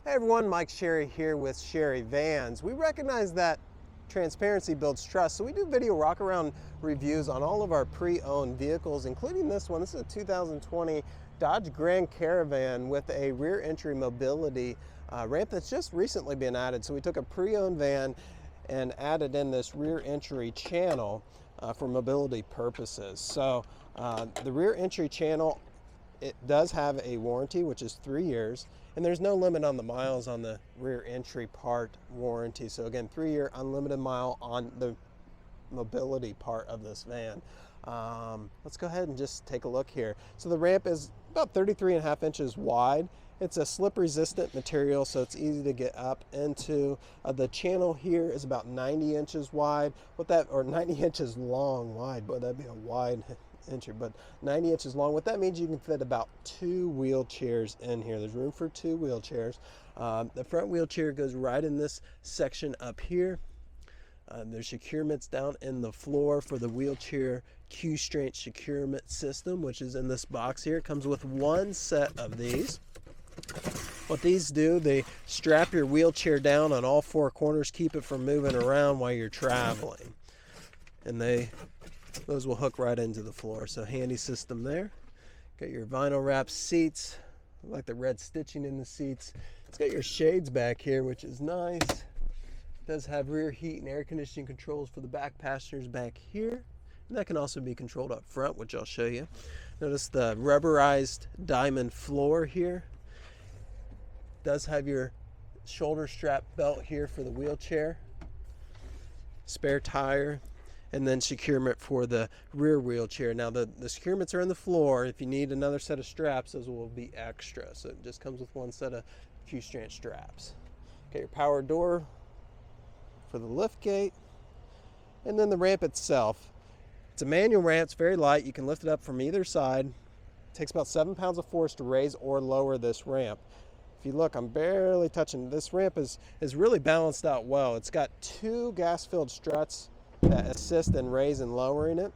Hey everyone, Mike Sherry here with Sherry Vans. We recognize that transparency builds trust, so we do video walk around reviews on all of our pre-owned vehicles, including this one. This is a 2020 Dodge Grand Caravan with a rear entry mobility ramp that's just recently been added. So we took a pre-owned van and added in this rear entry channel for mobility purposes. So the rear entry channel, it does have a warranty, which is 3 years, and there's no limit on the miles on the rear entry part warranty. So again, 3-year unlimited mile on the mobility part of this van. Let's go ahead and just take a look here. So the ramp is about 33.5 inches wide. It's a slip resistant material, so it's easy to get up into. The channel here is about 90 inches wide, or 90 inches long wide, but that'd be a wide entry, but 90 inches long. What that means, you can fit about 2 wheelchairs in here. There's room for 2 wheelchairs. The front wheelchair goes right in this section up here. There's securements down in the floor for the wheelchair Q-strength securement system, which is in this box here. It comes with 1 set of these. What these do, they strap your wheelchair down on all 4 corners, keep it from moving around while you're traveling. And those will hook right into the floor. So handy system there. Got your vinyl wrap seats. I like the red stitching in the seats. It's got your shades back here, which is nice. It does have rear heat and air conditioning controls for the back passengers back here. And that can also be controlled up front, which I'll show you. Notice the rubberized diamond floor here. It does have your shoulder strap belt here for the wheelchair. Spare tire. And then securement for the rear wheelchair. Now the securements are in the floor. If you need another set of straps, those will be extra. So it just comes with 1 set of Q-strand straps. Got your power door for the lift gate. And then the ramp itself. It's a manual ramp, it's very light. You can lift it up from either side. It takes about 7 pounds of force to raise or lower this ramp. If you look, I'm barely touching. This ramp is really balanced out well. It's got 2 gas-filled struts that assist in raising and lowering it.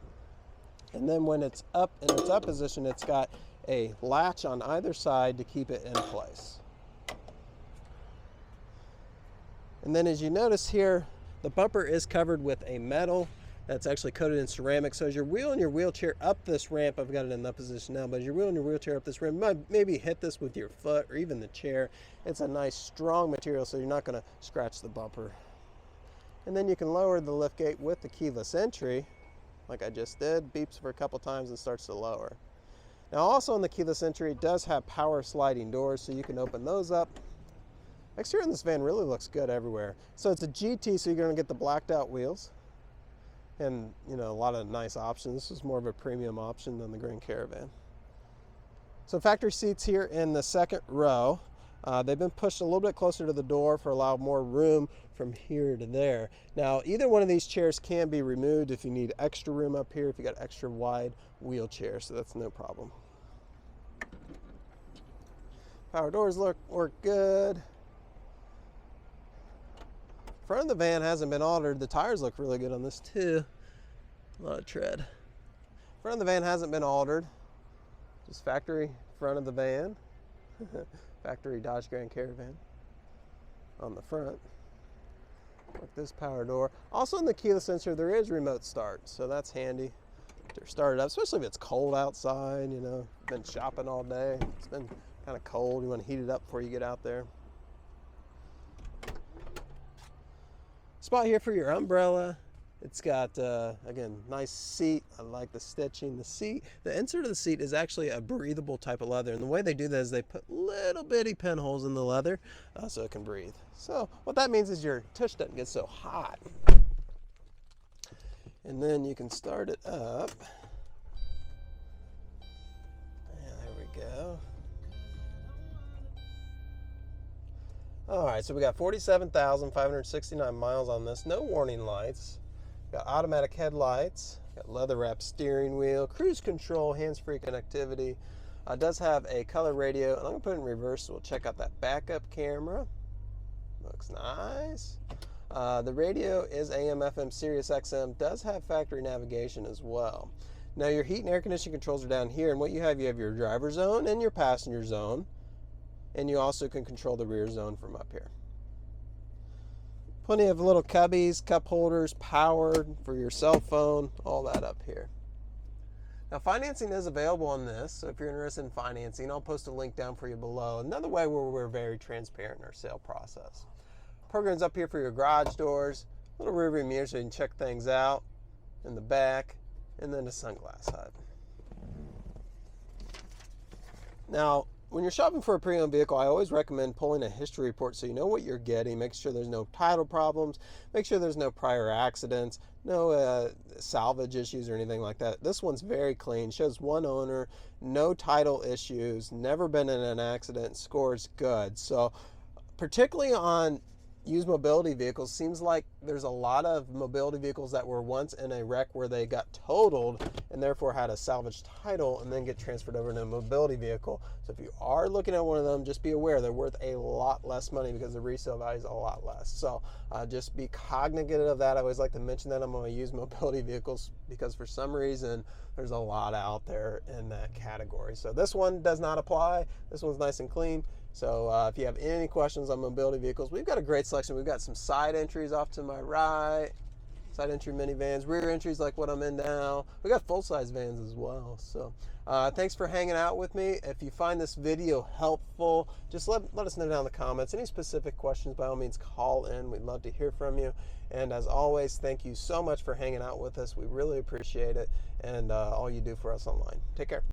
And then when it's up in its up position, it's got a latch on either side to keep it in place. And then as you notice here, the bumper is covered with a metal that's actually coated in ceramic. So as you're wheeling your wheelchair up this ramp, I've got it in that position now, but as you're wheeling your wheelchair up this ramp, you might maybe hit this with your foot or even the chair. It's a nice strong material, so you're not going to scratch the bumper. And then you can lower the lift gate with the keyless entry, like I just did. Beeps for a couple times and starts to lower. Now also on the keyless entry, it does have power sliding doors, so you can open those up. Exterior in this van really looks good everywhere. So it's a GT, so you're going to get the blacked out wheels. And a lot of nice options. This is more of a premium option than the Grand Caravan. So factory seats here in the second row. They've been pushed a little bit closer to the door for allow more room from here to there. Now, either one of these chairs can be removed if you need extra room up here, if you got extra wide wheelchair, so that's no problem. Power doors work good. Front of the van hasn't been altered. The tires look really good on this too. A lot of tread. Front of the van hasn't been altered. Just factory front of the van. Factory Dodge Grand Caravan on the front. Like this power door. Also in the keyless entry, there is remote start, so that's handy to start it up, especially if it's cold outside. Been shopping all day. It's been kind of cold. You want to heat it up before you get out there. Spot here for your umbrella. It's got, again, nice seat. I like the stitching. The insert of the seat is actually a breathable type of leather. And the way they do that is they put little bitty pinholes in the leather so it can breathe. So what that means is your tush doesn't get so hot. And then you can start it up. Yeah, there we go. All right, so we got 47,569 miles on this. No warning lights. Got automatic headlights, got leather wrapped steering wheel, cruise control, hands-free connectivity. Does have a color radio, and I'm gonna put it in reverse so we'll check out that backup camera. Looks nice. The radio is AM, FM, Sirius XM, does have factory navigation as well. Now your heat and air conditioning controls are down here, and what you have your driver zone and your passenger zone. and you also can control the rear zone from up here. Plenty of little cubbies, cup holders, power for your cell phone, all that up here. Now, financing is available on this, so if you're interested in financing, I'll post a link down for you below. Another way where we're very transparent in our sale process. Programs up here for your garage doors, little rear view mirror so you can check things out in the back, and then a sunglass hut. Now, when you're shopping for a pre-owned vehicle, I always recommend pulling a history report so you know what you're getting. Make sure there's no title problems. Make sure there's no prior accidents, no salvage issues or anything like that. This one's very clean. Shows one owner, no title issues, never been in an accident, scores good. So particularly on used mobility vehicles, seems like there's a lot of mobility vehicles that were once in a wreck where they got totaled and therefore had a salvage title and then get transferred over to a mobility vehicle. So if you are looking at one of them, just be aware they're worth a lot less money because the resale value is a lot less. So just be cognizant of that. I always like to mention that I'm going to use mobility vehicles because for some reason there's a lot out there in that category. So this one does not apply. This one's nice and clean. So if you have any questions on mobility vehicles, we've got a great selection. We've got some side entries off to my right, side entry minivans, rear entries like what I'm in now. We got full-size vans as well. So thanks for hanging out with me. If you find this video helpful, just let us know down in the comments. Any specific questions, by all means, call in. We'd love to hear from you. And as always, thank you so much for hanging out with us. We really appreciate it and all you do for us online. Take care.